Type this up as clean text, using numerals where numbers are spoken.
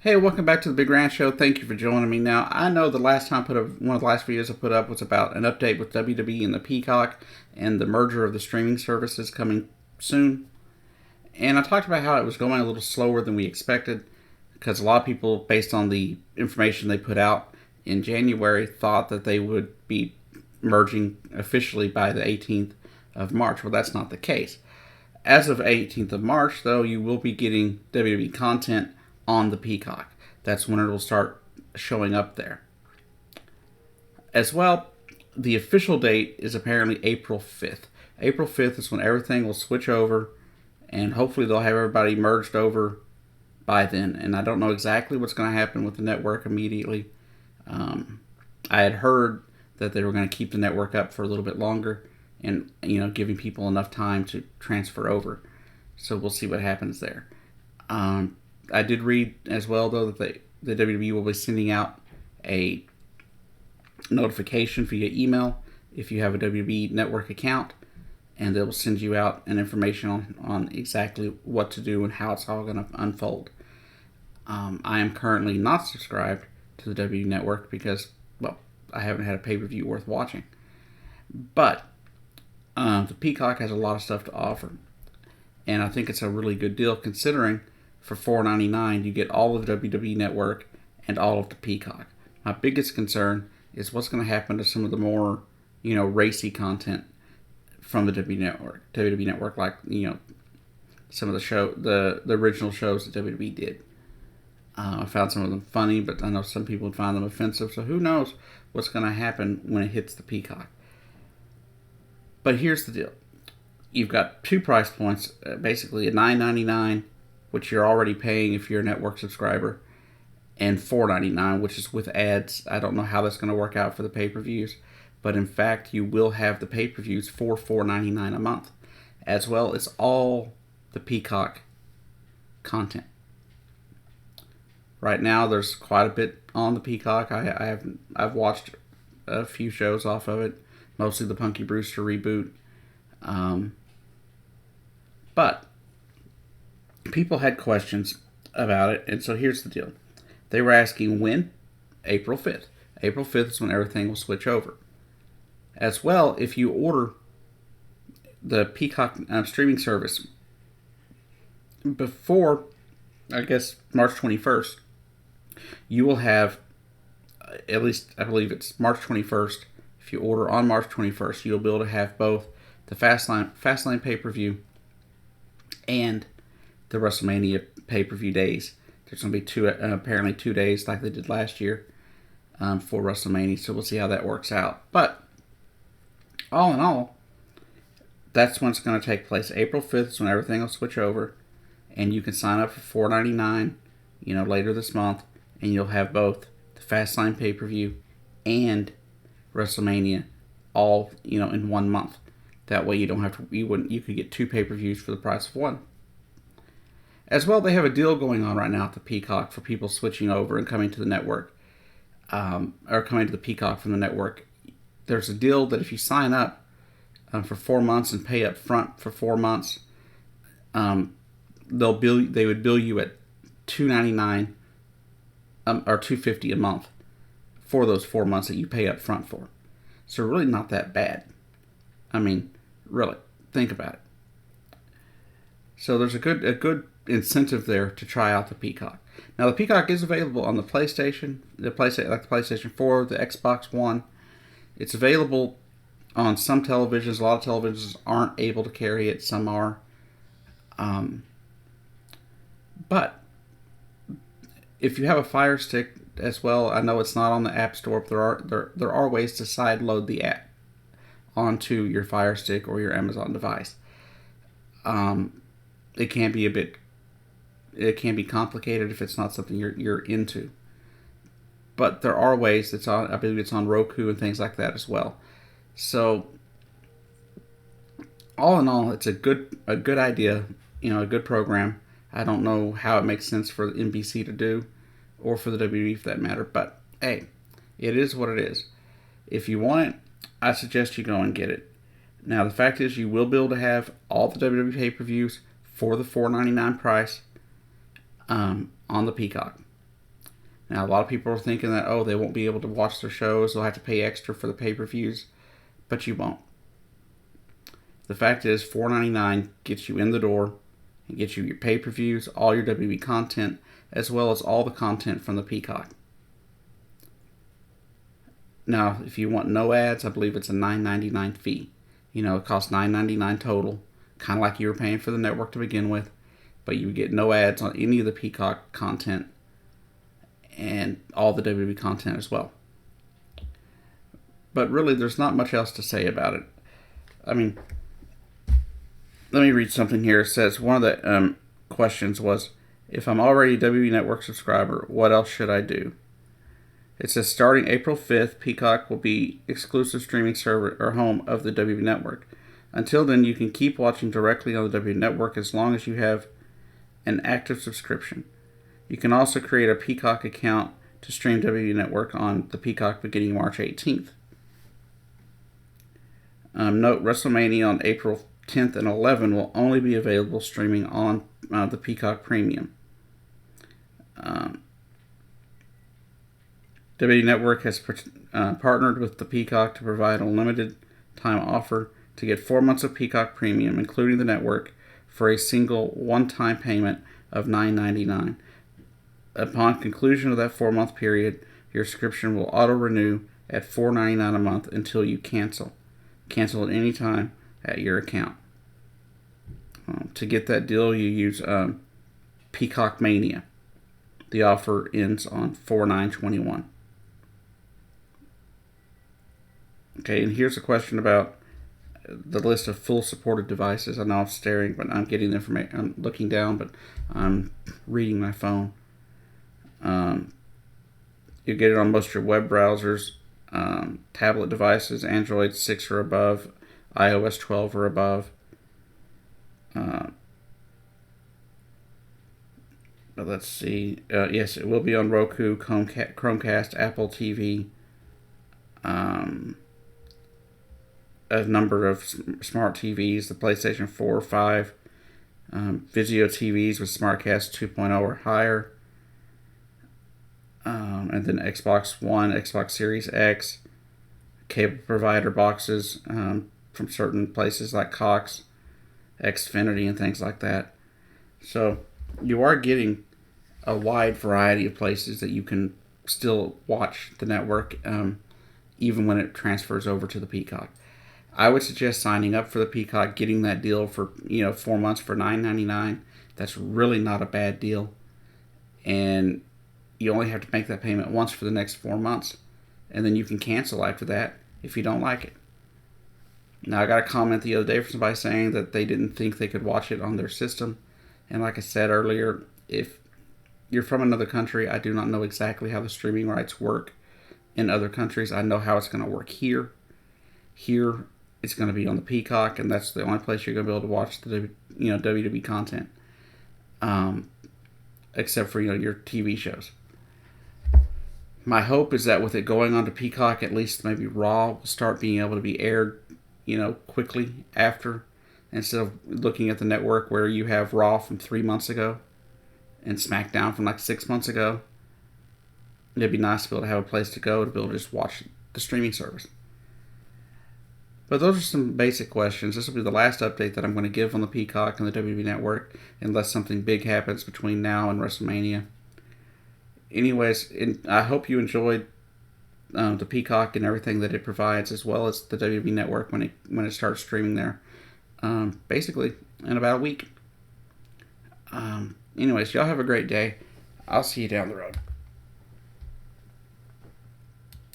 Hey, welcome back to the Big Ranch Show. Thank you for joining me. Now, I know the last time one of the last videos I put up was about an update with WWE and the Peacock and the merger of the streaming services coming soon. And I talked about how it was going a little slower than we expected because a lot of people, based on the information they put out in January, thought that they would be merging officially by the 18th of March. Well, that's not the case. As of 18th of March, though, you will be getting WWE content on the Peacock. That's when it will start showing up there. As well, the official date is apparently April 5th. April 5th is when everything will switch over, and hopefully they'll have everybody merged over by then. And I don't know exactly what's going to happen with the network immediately. I had heard that they were going to keep the network up for a little bit longer and, giving people enough time to transfer over. So we'll see what happens there. I did read as well, though, that the WWE will be sending out a notification via email if you have a WWE Network account, and they will send you out an information on exactly what to do and how it's all going to unfold. I am currently not subscribed to the WWE Network because, well, I haven't had a pay-per-view worth watching. But the Peacock has a lot of stuff to offer, and I think it's a really good deal considering for $4.99 you get all of the WWE Network and all of the Peacock. My biggest concern is what's going to happen to some of the more, racy content from the WWE Network, like, some of the original shows that WWE did. I found some of them funny, but I know some people would find them offensive, so who knows what's going to happen when it hits the Peacock. But here's the deal. You've got two price points, basically a $9.99, which you're already paying if you're a network subscriber, and $4.99, which is with ads. I don't know how that's going to work out for the pay-per-views, but in fact, you will have the pay-per-views for $4.99 a month, as well as all the Peacock content. Right now, there's quite a bit on the Peacock. I've watched a few shows off of it, mostly the Punky Brewster reboot, but people had questions about it, and so here's the deal. They were asking when? April 5th. April 5th is when everything will switch over. As well, if you order the Peacock streaming service before, I guess, March 21st, you will have, at least I believe it's March 21st, if you order on March 21st, you'll be able to have both the Fastlane pay-per-view and the WrestleMania pay-per-view days. There's going to be apparently 2 days like they did last year for WrestleMania, so we'll see how that works out. But all in all, that's when it's going to take place. April 5th is when everything will switch over, and you can sign up for $4.99, later this month, and you'll have both the Fastlane pay-per-view and WrestleMania all, in 1 month. That way you could get two pay-per-views for the price of one. As well, they have a deal going on right now at the Peacock for people switching over and coming to the network, or coming to the Peacock from the network. There's a deal that if you sign up for 4 months and pay up front for 4 months, they would bill you at $2.99 or $2.50 a month for those 4 months that you pay up front for. So really not that bad. I mean, really, think about it. So there's a good incentive there to try out the Peacock. Now the Peacock is available on the PlayStation, like the PlayStation 4, the Xbox One. It's available on some televisions. A lot of televisions aren't able to carry it. Some are. But if you have a Fire Stick as well, I know it's not on the App Store, but there are ways to sideload the app onto your Fire Stick or your Amazon device. It can be complicated if it's not something you're into. But there are ways. I believe it's on Roku and things like that as well. So all in all, it's a good idea, a good program. I don't know how it makes sense for the NBC to do, or for the WWE for that matter, but hey, it is what it is. If you want it, I suggest you go and get it. Now, the fact is, you will be able to have all the WWE pay-per-views for the $4.99 price on the Peacock. Now, a lot of people are thinking that, oh, they won't be able to watch their shows, they'll have to pay extra for the pay-per-views, but you won't. The fact is, $4.99 gets you in the door and gets you your pay-per-views, all your WWE content, as well as all the content from the Peacock. Now, if you want no ads, I believe it's a $9.99 fee. It costs $9.99 total, kind of like you were paying for the network to begin with, but you would get no ads on any of the Peacock content and all the WWE content as well. But really, there's not much else to say about it. I mean, let me read something here. It says one of the questions was, if I'm already a WWE Network subscriber, what else should I do? It says starting April 5th, Peacock will be exclusive streaming server or home of the WWE Network. Until then, you can keep watching directly on the WWE Network as long as you have an active subscription. You can also create a Peacock account to stream WWE Network on the Peacock beginning March 18th. Note, WrestleMania on April 10th and 11th will only be available streaming on the Peacock Premium. WWE Network has partnered with the Peacock to provide a limited time offer to get 4 months of Peacock Premium, including the network, for a single one-time payment of $9.99. Upon conclusion of that 4-month period, your subscription will auto-renew at $4.99 a month until you cancel. Cancel at any time at your account. To get that deal, you use Peacock Mania. The offer ends on 4/9/21. Okay, and here's a question about the list of full supported devices. I know I'm staring, but I'm getting the information. I'm looking down, but I'm reading my phone. You get it on most of your web browsers, tablet devices, Android 6 or above, iOS 12 or above. But let's see. Yes, it will be on Roku, Chromecast, Apple TV, a number of smart TVs, the PlayStation 4 or 5, Vizio TVs with SmartCast 2.0 or higher, and then Xbox One, Xbox Series X, cable provider boxes from certain places like Cox, Xfinity, and things like that. So you are getting a wide variety of places that you can still watch the network, even when it transfers over to the Peacock. I would suggest signing up for the Peacock, getting that deal for 4 months for $9.99. That's really not a bad deal, and you only have to make that payment once for the next 4 months, and then you can cancel after that if you don't like it. Now, I got a comment the other day from somebody saying that they didn't think they could watch it on their system, and like I said earlier, if you're from another country, I do not know exactly how the streaming rights work in other countries. I know how it's going to work here. Here, it's going to be on the Peacock, and that's the only place you're going to be able to watch the WWE content, except for your TV shows. My hope is that with it going on to Peacock, at least maybe Raw will start being able to be aired, quickly after, instead of looking at the network where you have Raw from 3 months ago and SmackDown from like 6 months ago. It'd be nice to be able to have a place to go to be able to just watch the streaming service. But those are some basic questions. This will be the last update that I'm going to give on the Peacock and the WWE Network, unless something big happens between now and WrestleMania. Anyways, I hope you enjoyed the Peacock and everything that it provides, as well as the WWE Network when it starts streaming there. Basically, in about a week. Anyways, y'all have a great day. I'll see you down the road.